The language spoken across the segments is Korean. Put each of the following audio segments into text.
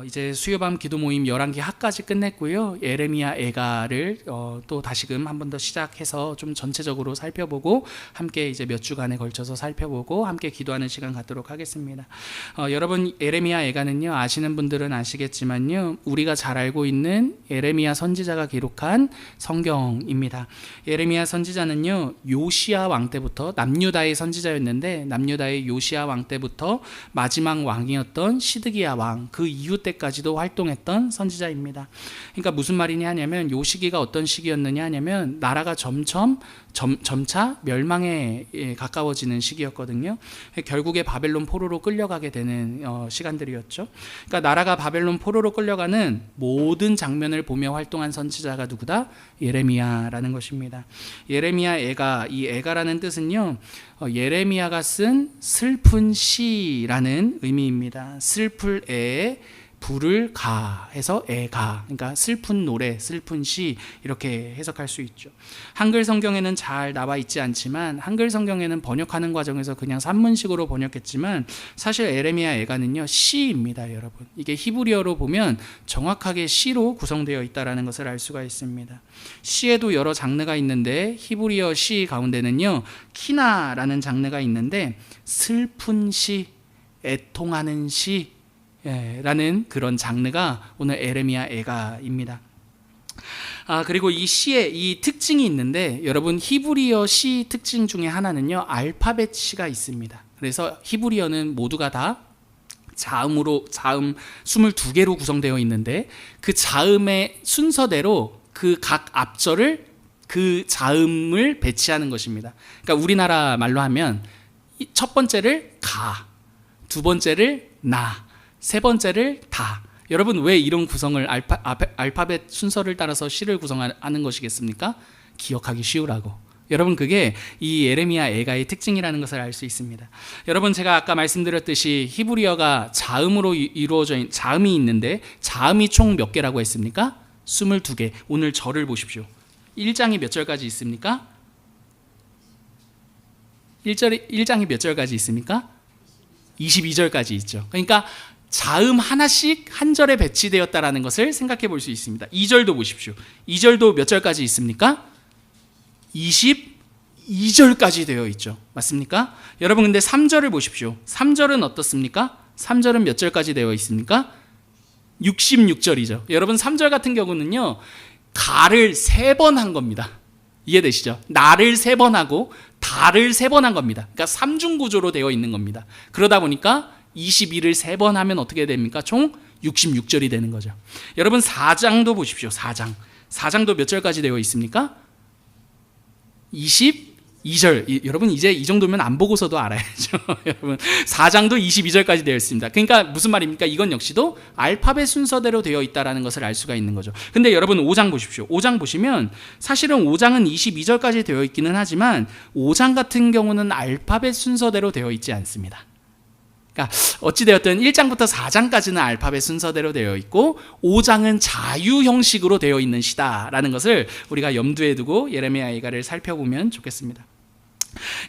이제 수요밤 기도 모임 11기 학까지 끝냈고요. 예레미야 애가를 또 다시금 한 번 더 시작해서 좀 전체적으로 살펴보고 함께 이제 몇 주간에 걸쳐서 살펴보고 함께 기도하는 시간 갖도록 하겠습니다. 여러분, 예레미야 애가는요, 아시는 분들은 아시겠지만요, 우리가 잘 알고 있는 예레미야 선지자가 기록한 성경입니다. 예레미야 선지자는요, 요시야 왕 때부터, 남유다의 선지자였는데 남유다의 요시야 왕 때부터 마지막 왕이었던 시드기야 왕, 그 이후 때까지도 활동했던 선지자입니다. 그러니까 무슨 말이냐 하냐면, 요 시기가 어떤 시기였느냐 하냐면 나라가 점차 멸망에 가까워지는 시기였거든요. 결국에 바벨론 포로로 끌려가게 되는 시간들이었죠. 그러니까 나라가 바벨론 포로로 끌려가는 모든 장면을 보며 활동한 선지자가 누구다? 예레미야라는 것입니다. 예레미야 애가, 이 애가라는 뜻은요, 예레미야가 쓴 슬픈 시라는 의미입니다. 슬플 애, 불을 가 해서 애가, 그러니까 슬픈 노래, 슬픈 시, 이렇게 해석할 수 있죠. 한글 성경에는 잘 나와 있지 않지만, 한글 성경에는 번역하는 과정에서 그냥 산문식으로 번역했지만 사실 예레미야 애가는요, 시입니다. 여러분, 이게 히브리어로 보면 정확하게 시로 구성되어 있다는 것을 알 수가 있습니다. 시에도 여러 장르가 있는데 히브리어 시 가운데는요, 키나라는 장르가 있는데 슬픈 시, 애통하는 시 라는 그런 장르가 오늘 예레미야 애가입니다. 그리고 이 시에 이 특징이 있는데, 여러분, 히브리어 시 특징 중에 하나는요, 알파벳 시가 있습니다. 그래서 히브리어는 모두가 다 자음 22개로 구성되어 있는데, 그 자음의 순서대로 그 각 앞절을, 그 자음을 배치하는 것입니다. 그러니까 우리나라 말로 하면 첫 번째를 가, 두 번째를 나, 세 번째를 다. 여러분, 왜 이런 구성을 알파벳 순서를 따라서 시를 구성하는 것이겠습니까? 기억하기 쉬우라고. 여러분, 그게 이 예레미야 애가의 특징이라는 것을 알 수 있습니다. 여러분, 제가 아까 말씀드렸듯이 히브리어가 자음으로 이루어져 있는, 자음이 있는데 자음이 총 몇 개라고 했습니까? 22개. 오늘 절을 보십시오. 1장이 몇 절까지 있습니까? 1장이 몇 절까지 있습니까? 22절까지 있죠. 그러니까 자음 하나씩 한 절에 배치되었다는 것을 생각해 볼 수 있습니다. 2절도 보십시오. 2절도 몇 절까지 있습니까? 22절까지 되어 있죠. 맞습니까? 여러분, 근데 3절을 보십시오. 3절은 어떻습니까? 3절은 몇 절까지 되어 있습니까? 66절이죠. 여러분, 3절 같은 경우는요, 가를 3번 한 겁니다. 이해되시죠? 나를 3번 하고 다를 3번 한 겁니다. 그러니까 3중 구조로 되어 있는 겁니다. 그러다 보니까 22를 3번 하면 어떻게 됩니까? 총 66절이 되는 거죠. 여러분, 4장도 보십시오. 4장도 몇 절까지 되어 있습니까? 22절. 여러분, 이제 이 정도면 안 보고서도 알아야죠. 여러분, 4장도 22절까지 되어 있습니다. 그러니까 무슨 말입니까? 이건 역시도 알파벳 순서대로 되어 있다는 것을 알 수가 있는 거죠. 근데 여러분, 5장 보십시오. 5장 보시면 사실은 5장은 22절까지 되어 있기는 하지만 5장 같은 경우는 알파벳 순서대로 되어 있지 않습니다. 그러니까 어찌되었든 1장부터 4장까지는 알파벳 순서대로 되어 있고 5장은 자유 형식으로 되어 있는 시다라는 것을 우리가 염두에 두고 예레미야 애가를 살펴보면 좋겠습니다.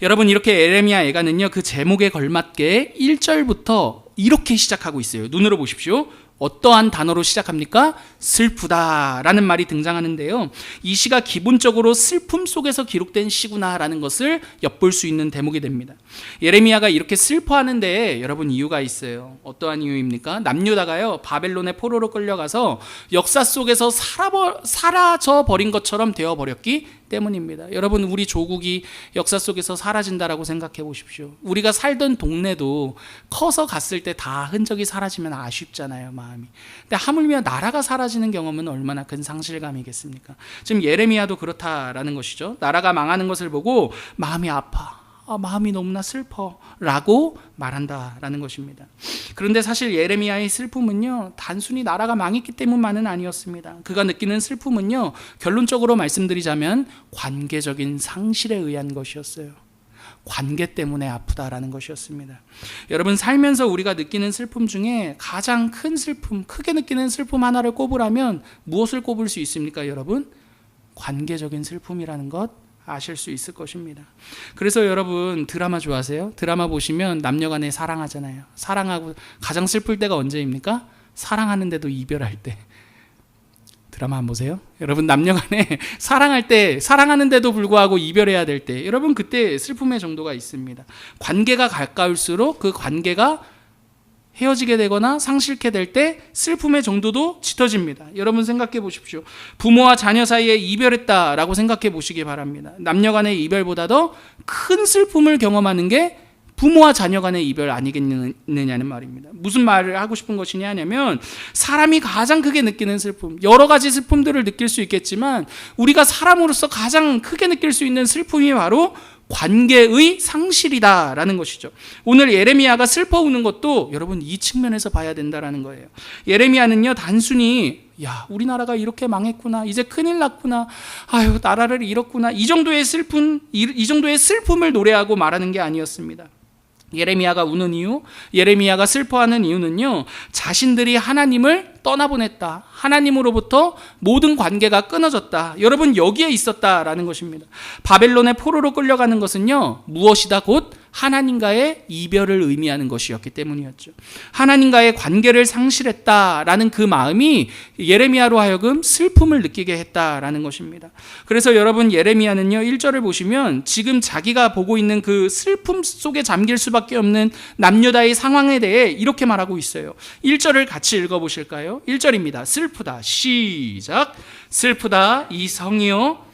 여러분, 이렇게 예레미야 애가는요, 그 제목에 걸맞게 1절부터 이렇게 시작하고 있어요. 눈으로 보십시오. 어떠한 단어로 시작합니까? 슬프다라는 말이 등장하는데요, 이 시가 기본적으로 슬픔 속에서 기록된 시구나라는 것을 엿볼 수 있는 대목이 됩니다. 예레미야가 이렇게 슬퍼하는데 여러분, 이유가 있어요. 어떠한 이유입니까? 남유다가요, 바벨론의 포로로 끌려가서 역사 속에서 사라져 버린 것처럼 되어버렸기 때문입니다. 여러분, 우리 조국이 역사 속에서 사라진다라고 생각해 보십시오. 우리가 살던 동네도 커서 갔을 때 다 흔적이 사라지면 아쉽잖아요, 마음이. 근데 하물며 나라가 사라지는 경험은 얼마나 큰 상실감이겠습니까? 지금 예레미야도 그렇다라는 것이죠. 나라가 망하는 것을 보고 마음이 아파, 마음이 너무나 슬퍼 라고 말한다라는 것입니다. 그런데 사실 예레미야의 슬픔은요, 단순히 나라가 망했기 때문만은 아니었습니다. 그가 느끼는 슬픔은요, 결론적으로 말씀드리자면 관계적인 상실에 의한 것이었어요. 관계 때문에 아프다라는 것이었습니다. 여러분, 살면서 우리가 느끼는 슬픔 중에 가장 큰 슬픔, 크게 느끼는 슬픔 하나를 꼽으라면 무엇을 꼽을 수 있습니까? 여러분, 관계적인 슬픔이라는 것 아실 수 있을 것입니다. 그래서 여러분, 드라마 좋아하세요? 드라마 보시면 남녀간에 사랑하잖아요. 사랑하고 가장 슬플 때가 언제입니까? 사랑하는데도 이별할 때. 드라마 안 보세요? 여러분, 남녀간에 사랑할 때, 사랑하는데도 불구하고 이별해야 될 때, 여러분 그때 슬픔의 정도가 있습니다. 관계가 가까울수록 그 관계가 헤어지게 되거나 상실케 될 때 슬픔의 정도도 짙어집니다. 여러분 생각해 보십시오. 부모와 자녀 사이에 이별했다라고 생각해 보시기 바랍니다. 남녀 간의 이별보다 더 큰 슬픔을 경험하는 게 부모와 자녀 간의 이별 아니겠느냐는 말입니다. 무슨 말을 하고 싶은 것이냐 하냐면, 사람이 가장 크게 느끼는 슬픔, 여러 가지 슬픔들을 느낄 수 있겠지만 우리가 사람으로서 가장 크게 느낄 수 있는 슬픔이 바로 관계의 상실이다라는 것이죠. 오늘 예레미야가 슬퍼 우는 것도 여러분 이 측면에서 봐야 된다라는 거예요. 예레미야는요, 단순히 우리나라가 이렇게 망했구나, 이제 큰일 났구나, 아유 나라를 잃었구나, 이 정도의 슬픔을 노래하고 말하는 게 아니었습니다. 예레미야가 우는 이유, 예레미야가 슬퍼하는 이유는요, 자신들이 하나님을 떠나보냈다, 하나님으로부터 모든 관계가 끊어졌다, 여러분 여기에 있었다라는 것입니다. 바벨론의 포로로 끌려가는 것은요, 무엇이다? 곧 하나님과의 이별을 의미하는 것이었기 때문이었죠. 하나님과의 관계를 상실했다라는 그 마음이 예레미야로 하여금 슬픔을 느끼게 했다라는 것입니다. 그래서 여러분, 예레미야는요, 1절을 보시면 지금 자기가 보고 있는 그 슬픔 속에 잠길 수밖에 없는 남유다의 상황에 대해 이렇게 말하고 있어요. 1절을 같이 읽어보실까요? 1절입니다. 슬프다. 시작. 슬프다 이 성이요,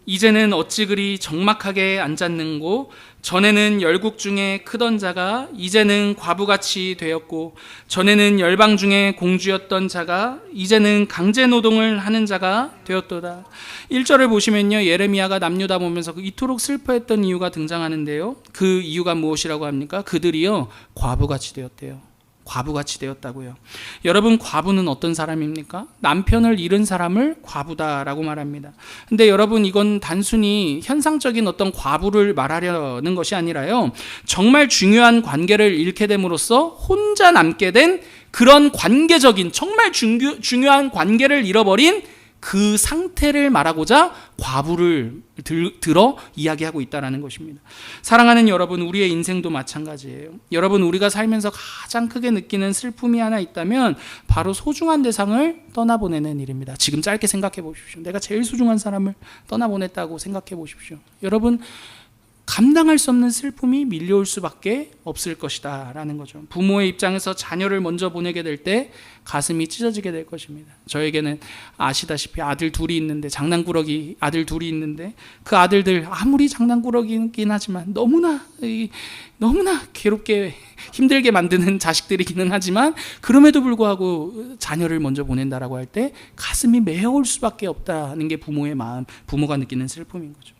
이제는 어찌 그리 적막하게 앉았는고, 전에는 열국 중에 크던 자가 이제는 과부같이 되었고, 전에는 열방 중에 공주였던 자가 이제는 강제노동을 하는 자가 되었도다. 1절을 보시면요, 예레미야가 남유다 보면서 이토록 슬퍼했던 이유가 등장하는데요, 그 이유가 무엇이라고 합니까? 그들이요, 과부같이 되었대요. 과부같이 되었다고요. 여러분, 과부는 어떤 사람입니까? 남편을 잃은 사람을 과부다라고 말합니다. 근데 여러분, 이건 단순히 현상적인 어떤 과부를 말하려는 것이 아니라요, 정말 중요한 관계를 잃게 됨으로써 혼자 남게 된 그런 관계적인, 정말 중요한 관계를 잃어버린 그 상태를 말하고자 과부를 들어 이야기하고 있다는 것입니다. 사랑하는 여러분, 우리의 인생도 마찬가지예요. 여러분, 우리가 살면서 가장 크게 느끼는 슬픔이 하나 있다면 바로 소중한 대상을 떠나보내는 일입니다. 지금 짧게 생각해 보십시오. 내가 제일 소중한 사람을 떠나보냈다고 생각해 보십시오. 여러분, 감당할 수 없는 슬픔이 밀려올 수밖에 없을 것이다 라는 거죠. 부모의 입장에서 자녀를 먼저 보내게 될 때 가슴이 찢어지게 될 것입니다. 저에게는 아시다시피 아들 둘이 있는데, 장난꾸러기 아들 둘이 있는데, 그 아들들 아무리 장난꾸러기긴 하지만 너무나 괴롭게 힘들게 만드는 자식들이기는 하지만, 그럼에도 불구하고 자녀를 먼저 보낸다라고 할 때 가슴이 메어올 수밖에 없다는 게 부모의 마음, 부모가 느끼는 슬픔인 거죠.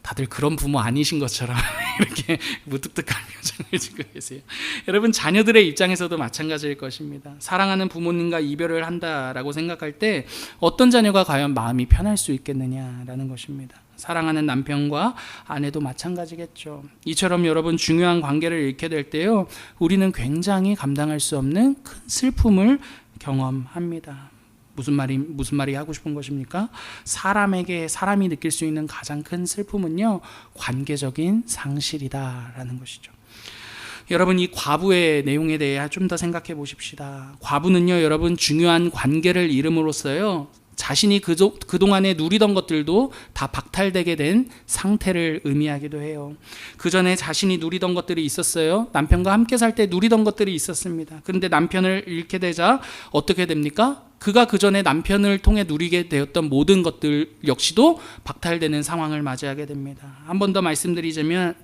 다들 그런 부모 아니신 것처럼 이렇게 무뚝뚝한 표정을 짓고 계세요. 여러분, 자녀들의 입장에서도 마찬가지일 것입니다. 사랑하는 부모님과 이별을 한다라고 생각할 때 어떤 자녀가 과연 마음이 편할 수 있겠느냐라는 것입니다. 사랑하는 남편과 아내도 마찬가지겠죠. 이처럼 여러분, 중요한 관계를 잃게 될 때요, 우리는 굉장히 감당할 수 없는 큰 슬픔을 경험합니다. 무슨 말이 하고 싶은 것입니까? 사람이 느낄 수 있는 가장 큰 슬픔은요, 관계적인 상실이다라는 것이죠. 여러분, 이 과부의 내용에 대해 좀 더 생각해 보십시다. 과부는요, 여러분, 중요한 관계를 잃음으로써요, 자신이 그동안에 누리던 것들도 다 박탈되게 된 상태를 의미하기도 해요. 그 전에 자신이 누리던 것들이 있었어요. 남편과 함께 살 때 누리던 것들이 있었습니다. 그런데 남편을 잃게 되자 어떻게 됩니까? 그가 그 전에 남편을 통해 누리게 되었던 모든 것들 역시도 박탈되는 상황을 맞이하게 됩니다. 한 번 더 말씀드리자면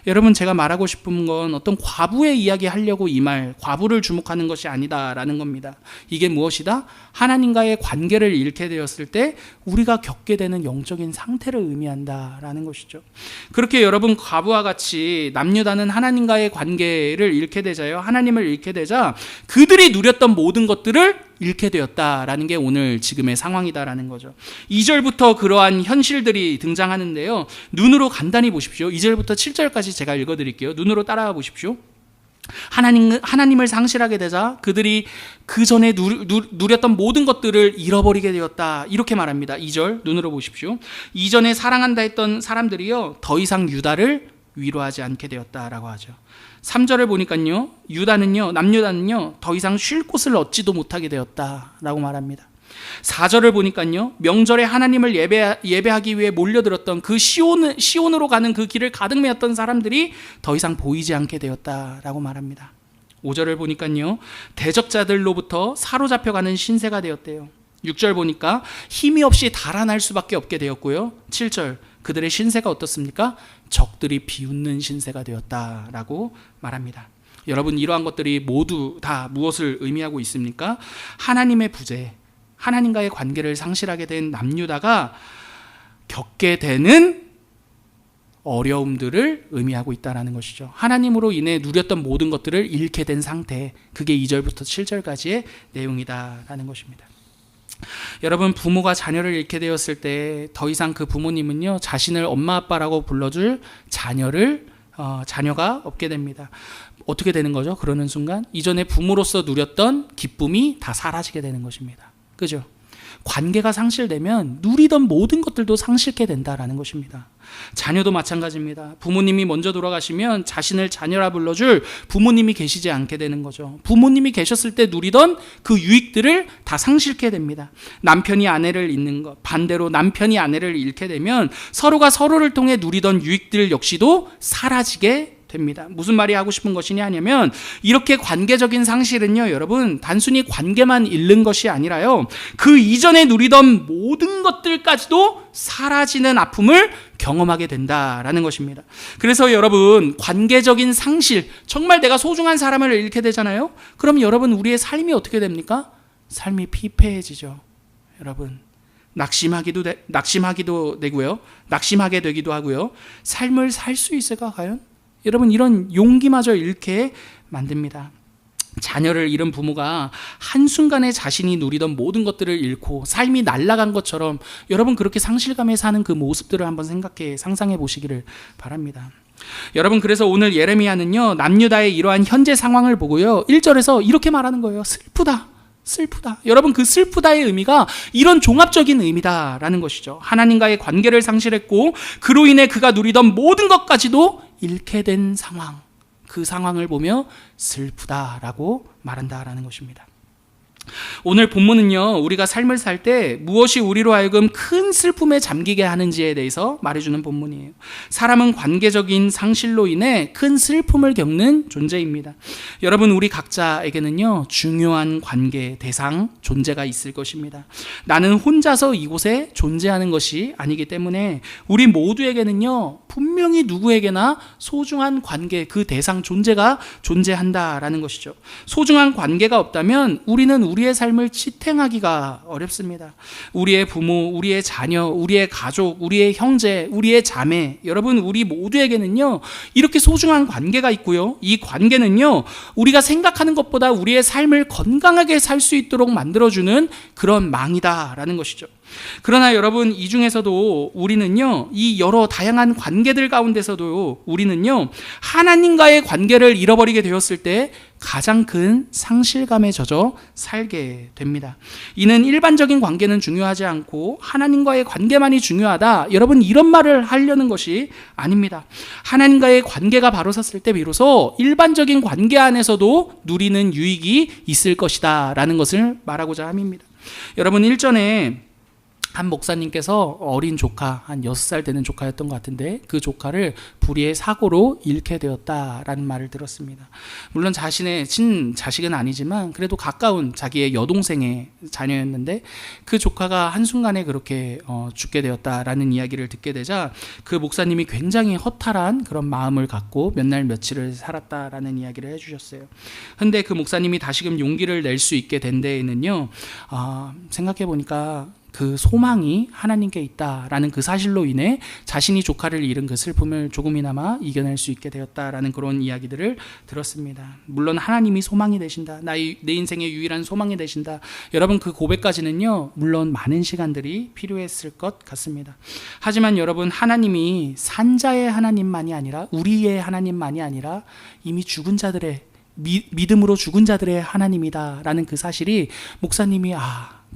여러분, 제가 말하고 싶은 건 어떤 과부의 이야기 하려고 이 말, 과부를 주목하는 것이 아니다라는 겁니다. 이게 무엇이다? 하나님과의 관계를 잃게 되었을 때 우리가 겪게 되는 영적인 상태를 의미한다라는 것이죠. 그렇게 여러분, 과부와 같이 남유다는 하나님과의 관계를 잃게 되자요, 하나님을 잃게 되자 그들이 누렸던 모든 것들을 잃게 되었다라는 게 오늘 지금의 상황이다라는 거죠. 2절부터 그러한 현실들이 등장하는데요, 눈으로 간단히 보십시오. 2절부터 7절까지 제가 읽어드릴게요. 눈으로 따라가 보십시오. 하나님을 상실하게 되자 그들이 그 전에 누렸던 모든 것들을 잃어버리게 되었다, 이렇게 말합니다. 2절 눈으로 보십시오. 이전에 사랑한다 했던 사람들이요, 더 이상 유다를 위로하지 않게 되었다라고 하죠. 3절을 보니까요, 남유다는요 더 이상 쉴 곳을 얻지도 못하게 되었다라고 말합니다. 4절을 보니까요, 명절에 하나님을 예배하기 위해 몰려들었던 그 시온으로 가는 그 길을 가득 메웠던 사람들이 더 이상 보이지 않게 되었다라고 말합니다. 5절을 보니까요, 대적자들로부터 사로잡혀가는 신세가 되었대요. 6절 보니까 힘이 없이 달아날 수밖에 없게 되었고요. 7절, 그들의 신세가 어떻습니까? 적들이 비웃는 신세가 되었다라고 말합니다. 여러분, 이러한 것들이 모두 다 무엇을 의미하고 있습니까? 하나님의 부재, 하나님과의 관계를 상실하게 된 남유다가 겪게 되는 어려움들을 의미하고 있다는 것이죠. 하나님으로 인해 누렸던 모든 것들을 잃게 된 상태, 그게 2절부터 7절까지의 내용이다라는 것입니다. 여러분, 부모가 자녀를 잃게 되었을 때 더 이상 그 부모님은요, 자신을 엄마 아빠라고 불러줄 자녀가 없게 됩니다. 어떻게 되는 거죠? 그러는 순간 이전에 부모로서 누렸던 기쁨이 다 사라지게 되는 것입니다. 그죠? 관계가 상실되면 누리던 모든 것들도 상실게 된다라는 것입니다. 자녀도 마찬가지입니다. 부모님이 먼저 돌아가시면 자신을 자녀라 불러줄 부모님이 계시지 않게 되는 거죠. 부모님이 계셨을 때 누리던 그 유익들을 다 상실게 됩니다. 남편이 아내를 잃는 것, 반대로 남편이 아내를 잃게 되면 서로가 서로를 통해 누리던 유익들 역시도 사라지게 됩니다. 무슨 말이 하고 싶은 것이냐 하냐면, 이렇게 관계적인 상실은요, 여러분, 단순히 관계만 잃는 것이 아니라요, 그 이전에 누리던 모든 것들까지도 사라지는 아픔을 경험하게 된다라는 것입니다. 그래서 여러분, 관계적인 상실, 정말 내가 소중한 사람을 잃게 되잖아요. 그럼 여러분, 우리의 삶이 어떻게 됩니까? 삶이 피폐해지죠. 여러분, 낙심하게 되기도 하고요. 삶을 살 수 있을까 과연? 여러분, 이런 용기마저 잃게 만듭니다. 자녀를 잃은 부모가 한순간에 자신이 누리던 모든 것들을 잃고 삶이 날아간 것처럼 여러분, 그렇게 상실감에 사는 그 모습들을 한번 상상해 보시기를 바랍니다. 여러분, 그래서 오늘 예레미야는요, 남유다의 이러한 현재 상황을 보고요, 1절에서 이렇게 말하는 거예요. 슬프다. 여러분, 그 슬프다의 의미가 이런 종합적인 의미다라는 것이죠. 하나님과의 관계를 상실했고 그로 인해 그가 누리던 모든 것까지도 잃게 된 상황, 그 상황을 보며 슬프다라고 말한다라는 것입니다. 오늘 본문은요, 우리가 삶을 살 때 무엇이 우리로 하여금 큰 슬픔에 잠기게 하는지에 대해서 말해주는 본문이에요. 사람은 관계적인 상실로 인해 큰 슬픔을 겪는 존재입니다. 여러분, 우리 각자에게는요, 중요한 관계, 대상, 존재가 있을 것입니다. 나는 혼자서 이곳에 존재하는 것이 아니기 때문에 우리 모두에게는요, 분명히 누구에게나 소중한 관계, 그 대상, 존재가 존재한다라는 것이죠. 소중한 관계가 없다면 우리는 우리의 삶을 지탱하기가 어렵습니다. 우리의 부모, 우리의 자녀, 우리의 가족, 우리의 형제, 우리의 자매, 여러분, 우리 모두에게는요, 이렇게 소중한 관계가 있고요, 이 관계는요, 우리가 생각하는 것보다 우리의 삶을 건강하게 살 수 있도록 만들어주는 그런 망이다라는 것이죠. 그러나 여러분, 이 중에서도 우리는요, 이 여러 다양한 관계들 가운데서도 우리는요, 하나님과의 관계를 잃어버리게 되었을 때 가장 큰 상실감에 젖어 살게 됩니다. 이는 일반적인 관계는 중요하지 않고 하나님과의 관계만이 중요하다, 여러분, 이런 말을 하려는 것이 아닙니다. 하나님과의 관계가 바로 섰을 때 비로소 일반적인 관계 안에서도 누리는 유익이 있을 것이다 라는 것을 말하고자 함입니다. 여러분, 일전에 한 목사님께서 어린 조카, 한 6살 되는 조카였던 것 같은데, 그 조카를 불의의 사고로 잃게 되었다라는 말을 들었습니다. 물론 자신의 친자식은 아니지만 그래도 가까운 자기의 여동생의 자녀였는데, 그 조카가 한순간에 그렇게 죽게 되었다라는 이야기를 듣게 되자 그 목사님이 굉장히 허탈한 그런 마음을 갖고 몇 날 며칠을 살았다라는 이야기를 해주셨어요. 근데 그 목사님이 다시금 용기를 낼 수 있게 된 데에는요, 생각해 보니까 그 소망이 하나님께 있다라는 그 사실로 인해 자신이 조카를 잃은 그 슬픔을 조금이나마 이겨낼 수 있게 되었다라는 그런 이야기들을 들었습니다. 물론 하나님이 소망이 되신다, 내 인생의 유일한 소망이 되신다, 여러분, 그 고백까지는요, 물론 많은 시간들이 필요했을 것 같습니다. 하지만 여러분, 하나님이 산자의 하나님만이 아니라, 우리의 하나님만이 아니라 이미 죽은 자들의, 믿음으로 죽은 자들의 하나님이다라는 그 사실이, 목사님이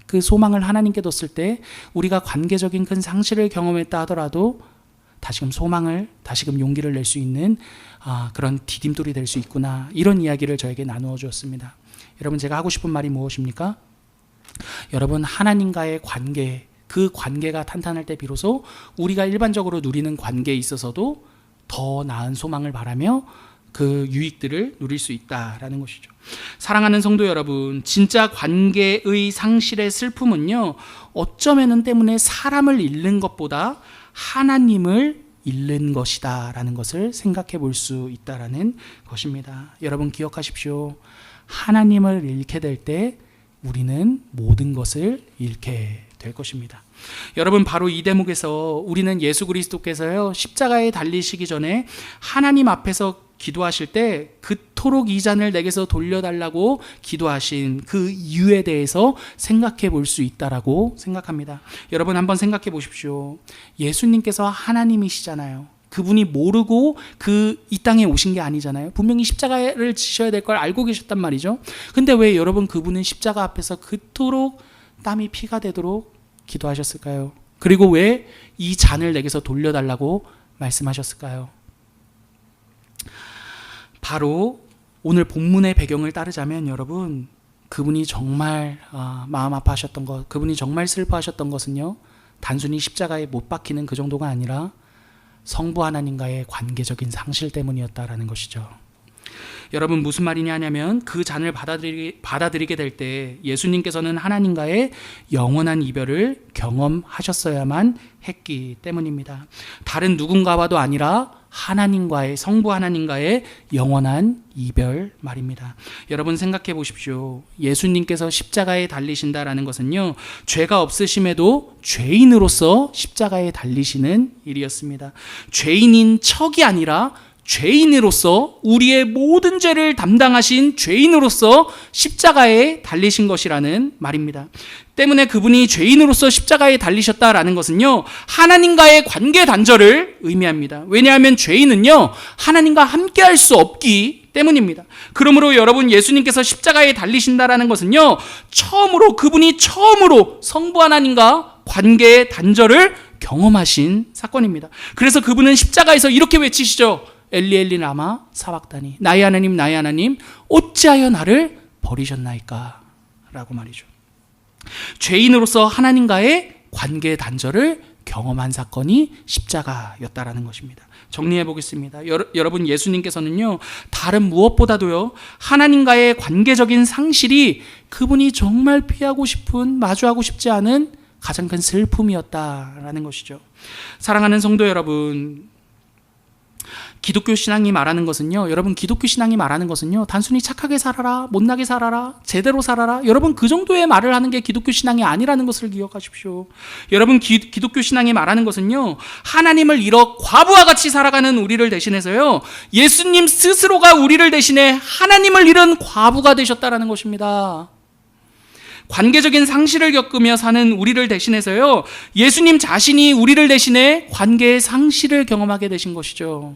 그 소망을 하나님께 뒀을 때 우리가 관계적인 큰 상실을 경험했다 하더라도 다시금 소망을, 다시금 용기를 낼 수 있는 그런 디딤돌이 될 수 있구나, 이런 이야기를 저에게 나누어 주었습니다. 여러분, 제가 하고 싶은 말이 무엇입니까? 여러분, 하나님과의 관계, 그 관계가 탄탄할 때 비로소 우리가 일반적으로 누리는 관계에 있어서도 더 나은 소망을 바라며 그 유익들을 누릴 수 있다라는 것이죠. 사랑하는 성도 여러분, 진짜 관계의 상실의 슬픔은요, 어쩌면은 때문에 사람을 잃는 것보다 하나님을 잃는 것이다 라는 것을 생각해 볼 수 있다라는 것입니다. 여러분, 기억하십시오. 하나님을 잃게 될 때 우리는 모든 것을 잃게 될 것입니다. 여러분, 바로 이 대목에서 우리는 예수 그리스도께서요, 십자가에 달리시기 전에 하나님 앞에서 기도하실 때 그토록 이 잔을 내게서 돌려달라고 기도하신 그 이유에 대해서 생각해 볼 수 있다라고 생각합니다. 여러분, 한번 생각해 보십시오. 예수님께서 하나님이시잖아요. 그분이 모르고 이 땅에 오신 게 아니잖아요. 분명히 십자가를 지셔야 될 걸 알고 계셨단 말이죠. 근데 왜 여러분, 그분은 십자가 앞에서 그토록 땀이 피가 되도록 기도하셨을까요? 그리고 왜 이 잔을 내게서 돌려달라고 말씀하셨을까요? 바로 오늘 본문의 배경을 따르자면 여러분, 그분이 정말 마음 아파하셨던 것, 그분이 정말 슬퍼하셨던 것은요, 단순히 십자가에 못 박히는 그 정도가 아니라 성부 하나님과의 관계적인 상실 때문이었다라는 것이죠. 여러분, 무슨 말이냐 하면 그 잔을 받아들이게 될 때 예수님께서는 하나님과의 영원한 이별을 경험하셨어야만 했기 때문입니다. 다른 누군가와도 아니라 하나님과의, 성부 하나님과의 영원한 이별 말입니다. 여러분, 생각해 보십시오. 예수님께서 십자가에 달리신다라는 것은요, 죄가 없으심에도 죄인으로서 십자가에 달리시는 일이었습니다. 죄인인 척이 아니라 죄인으로서, 우리의 모든 죄를 담당하신 죄인으로서 십자가에 달리신 것이라는 말입니다. 때문에 그분이 죄인으로서 십자가에 달리셨다라는 것은요, 하나님과의 관계 단절을 의미합니다. 왜냐하면 죄인은요, 하나님과 함께할 수 없기 때문입니다. 그러므로 여러분, 예수님께서 십자가에 달리신다라는 것은요, 그분이 처음으로 성부 하나님과 관계의 단절을 경험하신 사건입니다. 그래서 그분은 십자가에서 이렇게 외치시죠. 엘리 엘리 라마 사박다니, 나의 하나님 나의 하나님 어찌하여 나를 버리셨나이까 라고 말이죠. 죄인으로서 하나님과의 관계 단절을 경험한 사건이 십자가였다라는 것입니다. 정리해 보겠습니다. 여러분, 예수님께서는요, 다른 무엇보다도요, 하나님과의 관계적인 상실이 그분이 정말 피하고 싶은, 마주하고 싶지 않은 가장 큰 슬픔이었다라는 것이죠. 사랑하는 성도 여러분, 기독교 신앙이 말하는 것은요, 여러분, 기독교 신앙이 말하는 것은요, 단순히 착하게 살아라, 못나게 살아라, 제대로 살아라, 여러분, 그 정도의 말을 하는 게 기독교 신앙이 아니라는 것을 기억하십시오. 여러분, 기독교 신앙이 말하는 것은요, 하나님을 잃어 과부와 같이 살아가는 우리를 대신해서요, 예수님 스스로가 우리를 대신해 하나님을 잃은 과부가 되셨다라는 것입니다. 관계적인 상실을 겪으며 사는 우리를 대신해서요, 예수님 자신이 우리를 대신해 관계의 상실을 경험하게 되신 것이죠.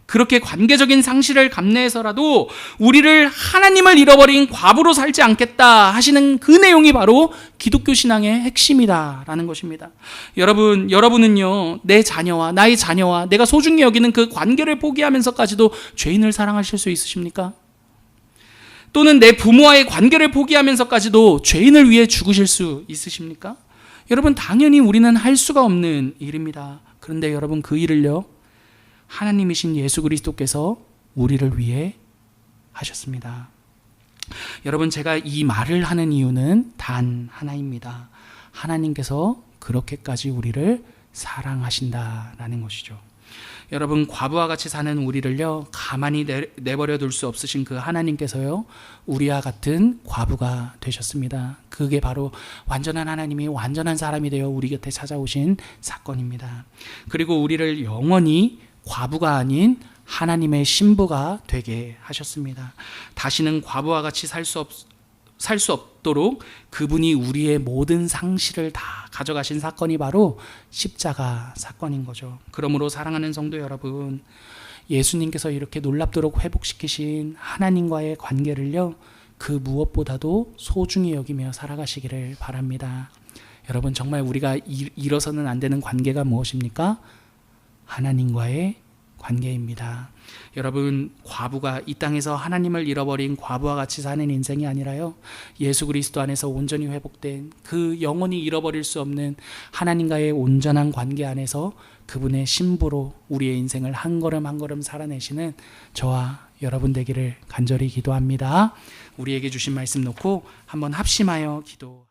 그렇게 관계적인 상실을 감내해서라도 우리를, 하나님을 잃어버린 과부로 살지 않겠다 하시는 그 내용이 바로 기독교 신앙의 핵심이다라는 것입니다. 여러분은요, 내 자녀와 나의 자녀와 내가 소중히 여기는 그 관계를 포기하면서까지도 죄인을 사랑하실 수 있으십니까? 또는 내 부모와의 관계를 포기하면서까지도 죄인을 위해 죽으실 수 있으십니까? 여러분, 당연히 우리는 할 수가 없는 일입니다. 그런데 여러분, 그 일을요, 하나님이신 예수 그리스도께서 우리를 위해 하셨습니다. 여러분, 제가 이 말을 하는 이유는 단 하나입니다. 하나님께서 그렇게까지 우리를 사랑하신다라는 것이죠. 여러분, 과부와 같이 사는 우리를요, 가만히 내버려 둘 수 없으신 그 하나님께서요, 우리와 같은 과부가 되셨습니다. 그게 바로 완전한 하나님이 완전한 사람이 되어 우리 곁에 찾아오신 사건입니다. 그리고 우리를 영원히 과부가 아닌 하나님의 신부가 되게 하셨습니다. 다시는 과부와 같이 살 수 없도록 그분이 우리의 모든 상실을 다 가져가신 사건이 바로 십자가 사건인 거죠. 그러므로 사랑하는 성도 여러분, 예수님께서 이렇게 놀랍도록 회복시키신 하나님과의 관계를요, 그 무엇보다도 소중히 여기며 살아가시기를 바랍니다. 여러분, 정말 우리가 잃어서는 안 되는 관계가 무엇입니까? 하나님과의 관계입니다. 여러분, 과부가 이 땅에서 하나님을 잃어버린 과부와 같이 사는 인생이 아니라요, 예수 그리스도 안에서 온전히 회복된 그 영원히 잃어버릴 수 없는 하나님과의 온전한 관계 안에서 그분의 신부로 우리의 인생을 한 걸음 한 걸음 살아내시는 저와 여러분 되기를 간절히 기도합니다. 우리에게 주신 말씀 놓고 한번 합심하여 기도.